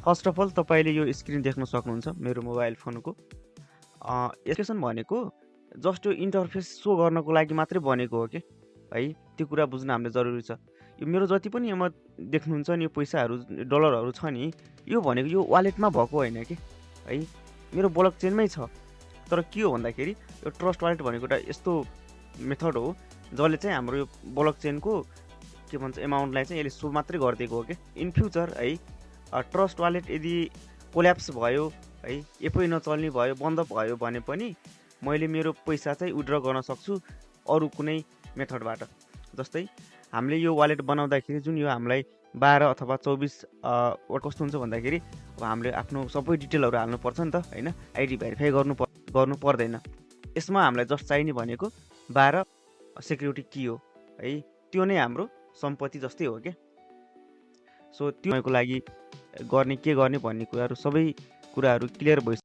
First of all तपाईँले यो screen देख्न सक्नुहुन्छ मेरो मोबाइल फोनको। एप्लिकेसन भनेको जस्ट यो इन्टरफेस सो गर्नको लागि मात्रै बनेको हो कि है, त्यो कुरा बुझ्न हामीले जरुरी छ। यो मेरो जति पनि यसमा देख्नुहुन्छ नि यो पैसाहरू डलरहरू छ नि, यो भनेको यो वालेटमा भएको होइन कि है, मेरो ब्लक चेनमै छ। तर के हो भन्दाखेरि यो ट्रस्ट वालेट भनेको एउटा यस्तो मेथड हो जसले चाहिँ हाम्रो यो ब्लक चेनको के भन्छ एमाउन्टलाई चाहिँ यसले सो मात्रै गरिदिएको हो कि इन फ्युचर है ट्रस्ट वालेट यदि कोल्याप्स भयो है, एपै नचल्ने भयो, बन्द भयो भने पनि मैले मेरो पैसा चाहिँ विथड्र गर्न सक्छु अरू कुनै मेथडबाट। जस्तै हामीले यो वालेट बनाउँदाखेरि जुन यो हामीलाई 12 अथवा 24 कस्तो हुन्छ भन्दाखेरि अब हामीले आफ्नो सबै डिटेलहरू हाल्नुपर्छ नि त होइन, आइडी भेरिफाई गर्नु पर्दैन। यसमा हामीलाई जस्ट चाहिने भनेको 12 सेक्युरिटी की हो है, त्यो नै हाम्रो सम्पत्ति जस्तै हो क्या। सो त्योको लागि के गर्ने भन्ने कुराहरू सबै कुराहरू क्लियर भइसक्यो।